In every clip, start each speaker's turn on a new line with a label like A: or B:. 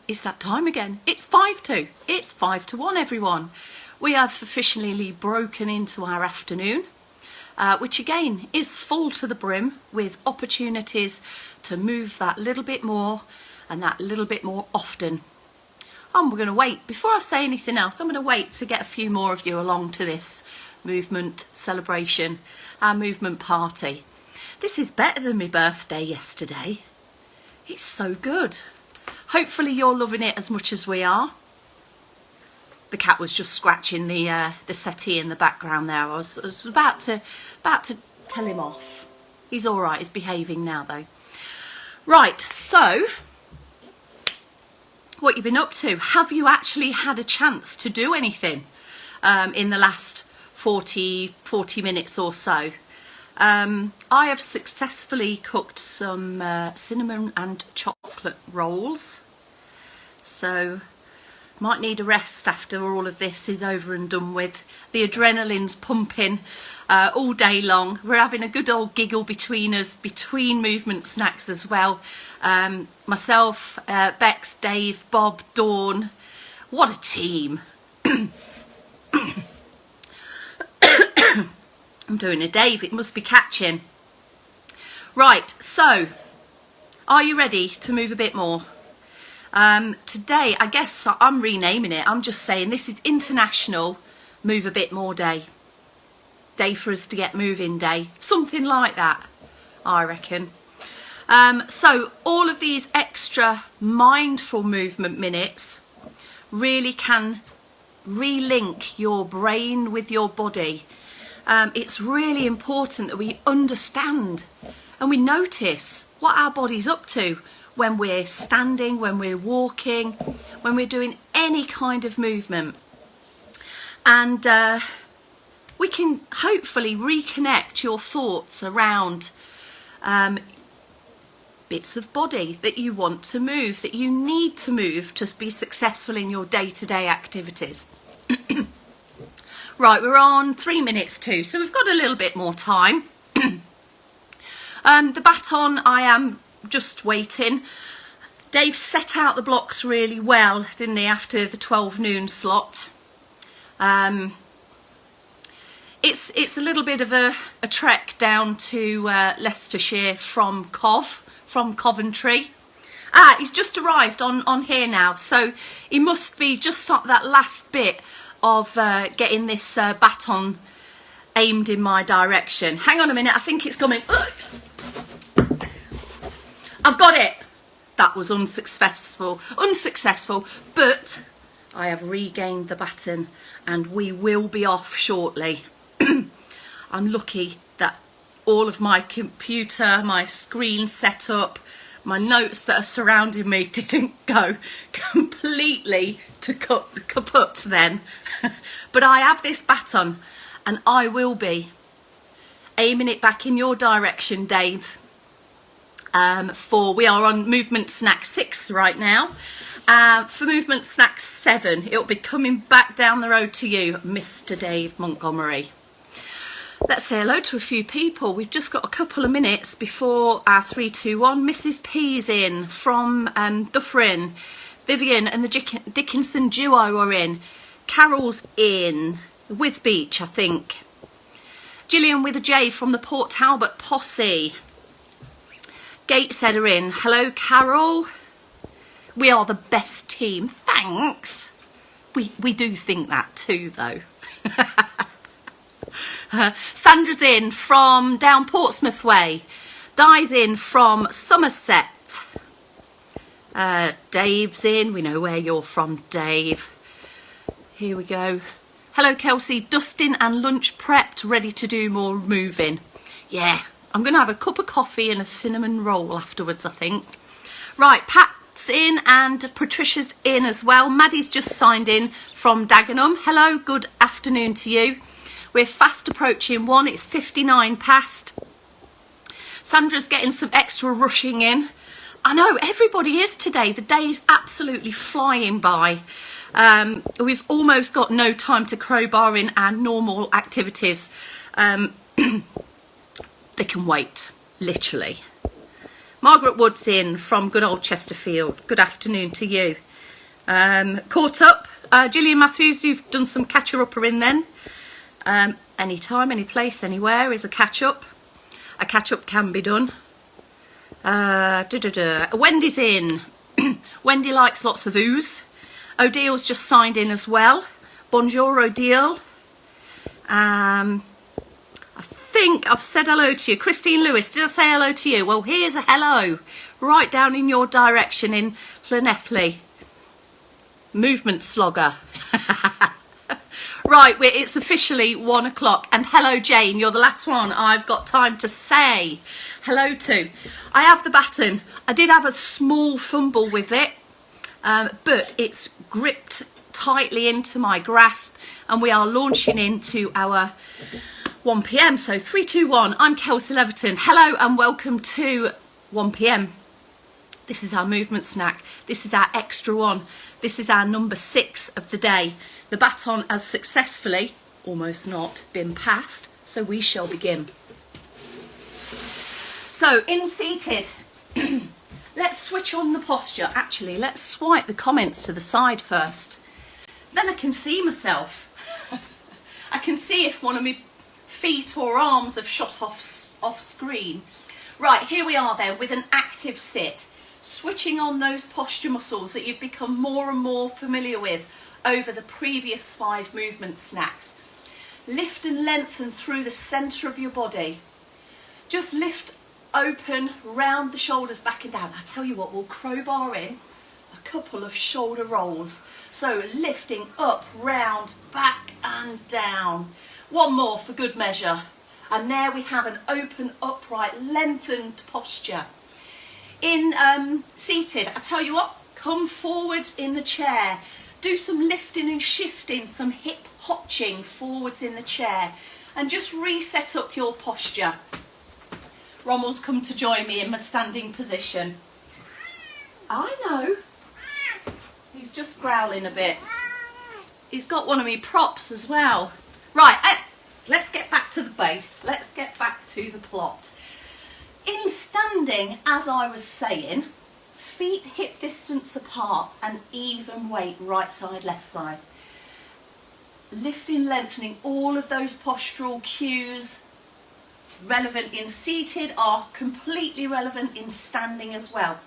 A: It's that time again. It's 5 to. It's 5 to 1, everyone. We have officially broken into our afternoon, which again is full to the brim with opportunities to move that little bit more and that little bit more often. And we're going to wait, before I say anything else, I'm going to wait to get a few more of you along to this movement celebration, our movement party. This is better than my birthday yesterday. It's so good. Hopefully you're loving it as much as we are. The cat was just scratching the settee in the background there. I was about to tell him off. He's all right. He's behaving now though. Right. So, what you've been up to? Have you actually had a chance to do anything in the last 40 minutes or so? I have successfully cooked some cinnamon and chocolate rolls, so might need a rest after all of this is over and done with. The adrenaline's pumping all day long. We're having a good old giggle between us, between movement snacks as well. Myself, Bex, Dave, Bob, Dawn. What a team. I'm doing a Dave, it must be catching. Right, so, are you ready to move a bit more? Today, I guess I'm renaming it. I'm just saying this is International Move a Bit More Day. Day for us to get moving day. Something like that, I reckon. So, all of these extra mindful movement minutes really can relink your brain with your body. It's really important that we understand and we notice what our body's up to when we're standing, when we're walking, when we're doing any kind of movement. And we can hopefully reconnect your thoughts around bits of body that you want to move, that you need to move to be successful in your day-to-day activities. Right, we're on 3 minutes too, so we've got a little bit more time. The baton, I am just waiting. Dave set out the blocks really well, didn't he, after the 12 noon slot. It's a little bit of a trek down to Leicestershire from Coventry. He's just arrived on here now, so he must be just on that last bit of getting this baton aimed in my direction. Hang on a minute, I think it's coming. I've got it. That was unsuccessful, but I have regained the baton and we will be off shortly. I'm lucky that all of my computer, my screen setup, my notes that are surrounding me didn't go completely to kaput then. But I have this baton and I will be aiming it back in your direction, Dave. We are on movement snack 6 right now. For movement snack 7, it'll be coming back down the road to you, Mr. Dave Montgomery. Let's say hello to a few people. We've just got a couple of minutes before our 3, 2, 1. Mrs. P's in from Dufferin. Vivian and the Dickinson duo are in. Carol's in. Wisbeach, I think. Gillian with a J from the Port Talbot posse. Gateshead are in. Hello, Carol. We are the best team. Thanks. We do think that too, though. Sandra's in from down Portsmouth way. Di's in from Somerset. Dave's in. We know where you're from, Dave. Here we go. Hello, Kelsey. Dustin and lunch prepped, ready to do more moving. Yeah, I'm going to have a cup of coffee and a cinnamon roll afterwards, I think. Right, Pat's in and Patricia's in as well. Maddie's just signed in from Dagenham. Hello, good afternoon to you. We're fast approaching 1. It's 59 past. Sandra's getting some extra rushing in. I know, everybody is today. The day's absolutely flying by. We've almost got no time to crowbar in our normal activities. They can wait, literally. Margaret Wood's in from good old Chesterfield. Good afternoon to you. Caught up. Gillian Matthews, you've done some catcher-upper in then. Anytime, any place, anywhere is a catch-up. A catch-up can be done. Wendy's in. Wendy likes lots of ooze. Odile just signed in as well. Bonjour, Odile. I think I've said hello to you. Christine Lewis, did I say hello to you? Well, here's a hello right down in your direction in Llanelli. Movement slogger. Right, it's officially 1 o'clock. And hello, Jane. You're the last one I've got time to say hello to. I have the baton. I did have a small fumble with it, but it's gripped tightly into my grasp, and we are launching into our 1 p.m. So 3, 2, 1. I'm Kelsey Leverton. Hello and welcome to 1 p.m. This is our movement snack. This is our extra one. This is our number 6 of the day. The baton has successfully, almost not, been passed, so we shall begin. So, in seated, let's switch on the posture. Actually, let's swipe the comments to the side first. Then I can see myself. I can see if one of my feet or arms have shot off screen. Right, here we are then with an active sit. Switching on those posture muscles that you've become more and more familiar with over the previous 5 movement snacks. Lift and lengthen through the centre of your body. Just lift open, round the shoulders back and down. I tell you what, we'll crowbar in a couple of shoulder rolls. So lifting up, round, back and down. One more for good measure. And there we have an open, upright, lengthened posture. In seated, I tell you what, come forwards in the chair. Do some lifting and shifting, some hip hotching forwards in the chair. And just reset up your posture. Rommel's come to join me in my standing position. I know. He's just growling a bit. He's got one of me props as well. Right, let's get back to the base. Let's get back to the plot. In standing, as I was saying, feet hip distance apart and even weight, right side, left side. Lifting, lengthening, all of those postural cues relevant in seated are completely relevant in standing as well.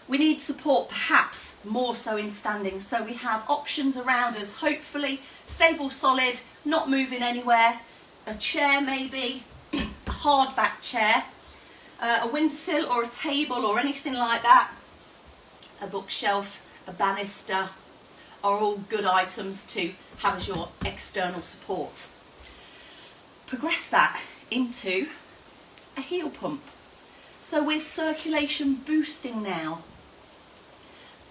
A: We need support perhaps more so in standing, so we have options around us, hopefully stable, solid, not moving anywhere, a chair maybe, a hard back chair, a windowsill or a table or anything like that, a bookshelf, a banister are all good items to have as your external support. Progress that into a heel pump. So we're circulation boosting now,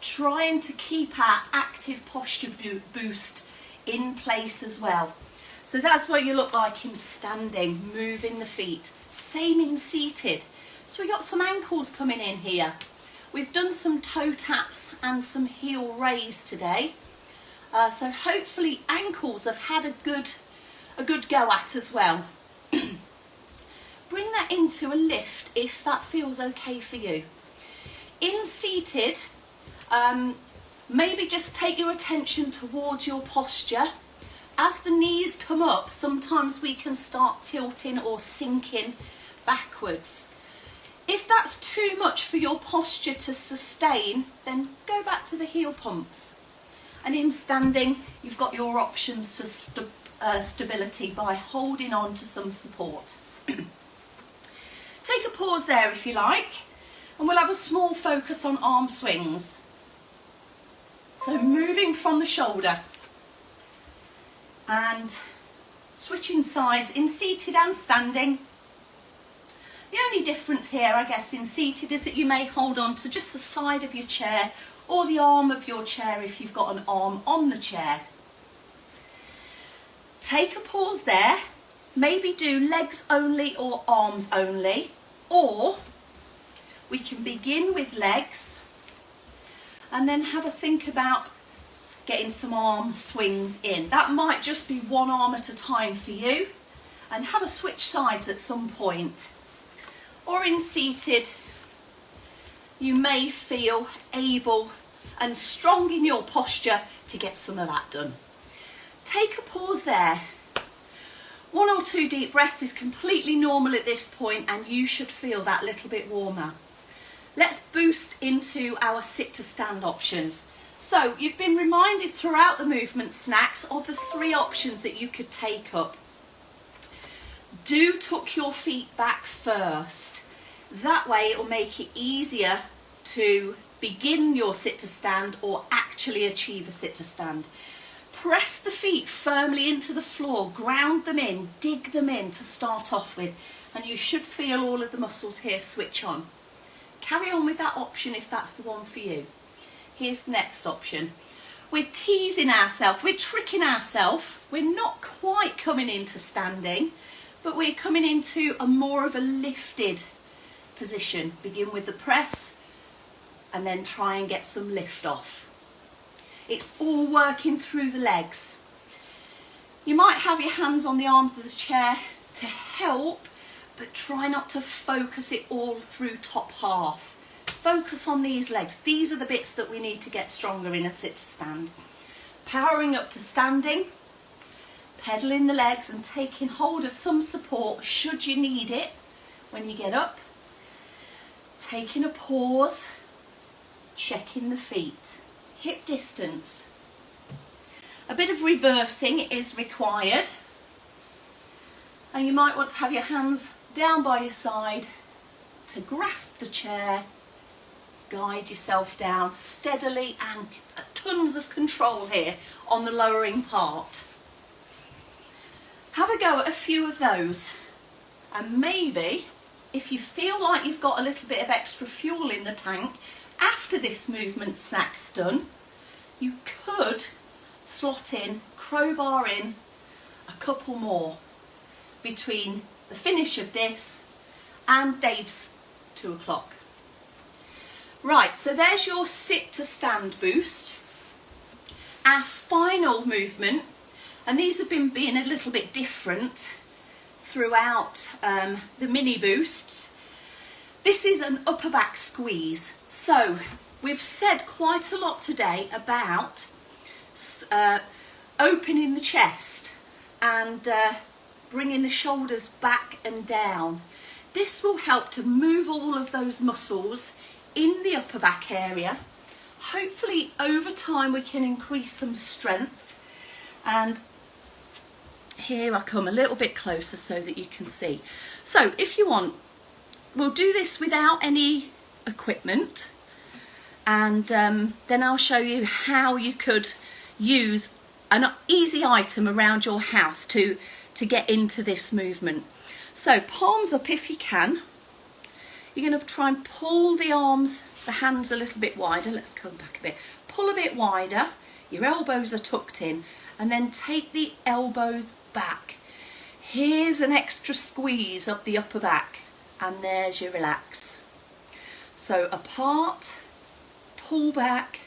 A: trying to keep our active posture boost in place as well. So that's what you look like in standing, moving the feet. Same in seated. So we got some ankles coming in here. We've done some toe taps and some heel raise today. So hopefully ankles have had a good go at as well. Bring that into a lift if that feels okay for you. In seated, maybe just take your attention towards your posture. As the knees come up, sometimes we can start tilting or sinking backwards. If that's too much for your posture to sustain, then go back to the heel pumps. And in standing, you've got your options for stability by holding on to some support. Take a pause there if you like, and we'll have a small focus on arm swings. So moving from the shoulder and switching sides in seated and standing. The only difference here, I guess, in seated is that you may hold on to just the side of your chair or the arm of your chair if you've got an arm on the chair. Take a pause there. Maybe do legs only or arms only, or we can begin with legs and then have a think about getting some arm swings in. That might just be one arm at a time for you, and have a switch sides at some point. Or in seated, you may feel able and strong in your posture to get some of that done. Take a pause there. 1 or 2 deep breaths is completely normal at this point, and you should feel that little bit warmer. Let's boost into our sit to stand options. So you've been reminded throughout the movement snacks of the 3 options that you could take up. Do tuck your feet back first. That way it will make it easier to begin your sit to stand or actually achieve a sit to stand. Press the feet firmly into the floor, ground them in, dig them in to start off with, and you should feel all of the muscles here switch on. Carry on with that option if that's the one for you. Here's the next option. We're teasing ourselves, we're tricking ourselves, we're not quite coming into standing, but we're coming into a more of a lifted position. Begin with the press and then try and get some lift off. It's all working through the legs. You might have your hands on the arms of the chair to help, but try not to focus it all through top half. Focus on these legs. These are the bits that we need to get stronger in a sit to stand. Powering up to standing, pedaling the legs and taking hold of some support should you need it when you get up. Taking a pause, checking the feet. Hip distance. A bit of reversing is required, and you might want to have your hands down by your side to grasp the chair, guide yourself down steadily, and tons of control here on the lowering part. Have a go at a few of those, and maybe if you feel like you've got a little bit of extra fuel in the tank after this movement snack's done, you could slot in, crowbar in a couple more between the finish of this and Dave's 2 o'clock. Right, so there's your sit to stand boost. Our final movement, and these have been being a little bit different throughout the mini boosts. This is an upper back squeeze. So we've said quite a lot today about opening the chest and bringing the shoulders back and down. This will help to move all of those muscles in the upper back area. Hopefully over time we can increase some strength, and here I come a little bit closer so that you can see. So if you want, we'll do this without any equipment, and then I'll show you how you could use an easy item around your house to get into this movement. So palms up if you can. You're going to try and pull the arms, the hands a little bit wider. Let's come back a bit. Pull a bit wider. Your elbows are tucked in, and then take the elbows back. Here's an extra squeeze up the upper back, and there's your relax. So apart, pull back,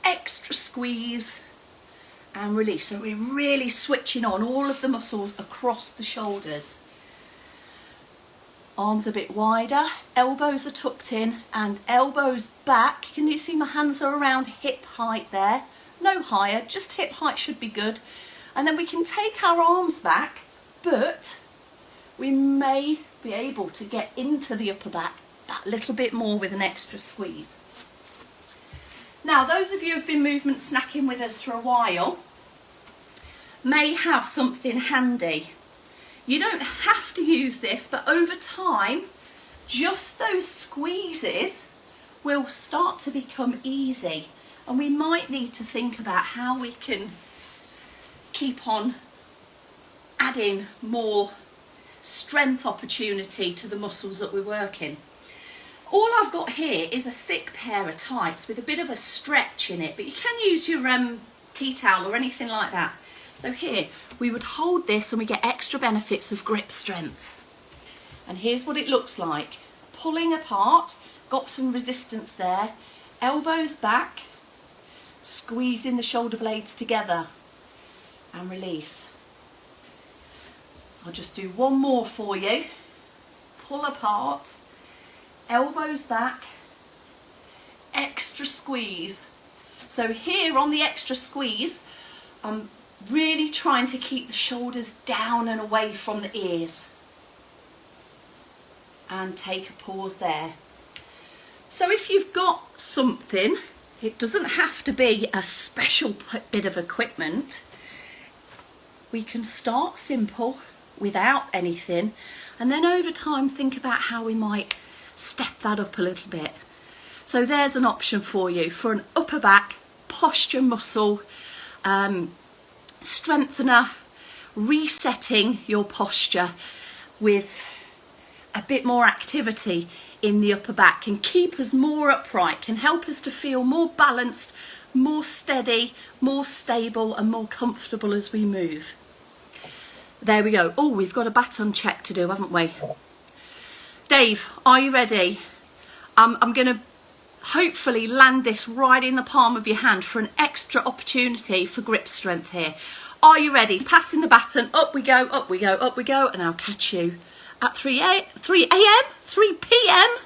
A: extra squeeze, and release. So we're really switching on all of the muscles across the shoulders. Arms a bit wider, elbows are tucked in, and elbows back. Can you see my hands are around hip height there? No higher, just hip height should be good. And then we can take our arms back, but we may be able to get into the upper back that little bit more with an extra squeeze. Now, those of you who've been movement snacking with us for a while may have something handy. You don't have to use this, but over time, just those squeezes will start to become easy, and we might need to think about how we can keep on adding more strength opportunity to the muscles that we're working. All I've got here is a thick pair of tights with a bit of a stretch in it, but you can use your tea towel or anything like that. So here, we would hold this and we get extra benefits of grip strength. And here's what it looks like. Pulling apart, got some resistance there, elbows back, squeezing the shoulder blades together, and release. I'll just do one more for you. Pull apart, elbows back, extra squeeze. So here on the extra squeeze, I'm really trying to keep the shoulders down and away from the ears. And take a pause there. So if you've got something, it doesn't have to be a special bit of equipment. We can start simple without anything, and then over time think about how we might step that up a little bit. So there's an option for you for an upper back posture muscle strengthener, resetting your posture with a bit more activity in the upper back, can keep us more upright, can help us to feel more balanced, more steady, more stable and more comfortable as we move. There we go. Oh, we've got a baton check to do, haven't we? Dave, are you ready? I'm going to hopefully land this right in the palm of your hand for an extra opportunity for grip strength here. Are you ready? Passing the baton, up we go, up we go, up we go, and I'll catch you at 3 p.m.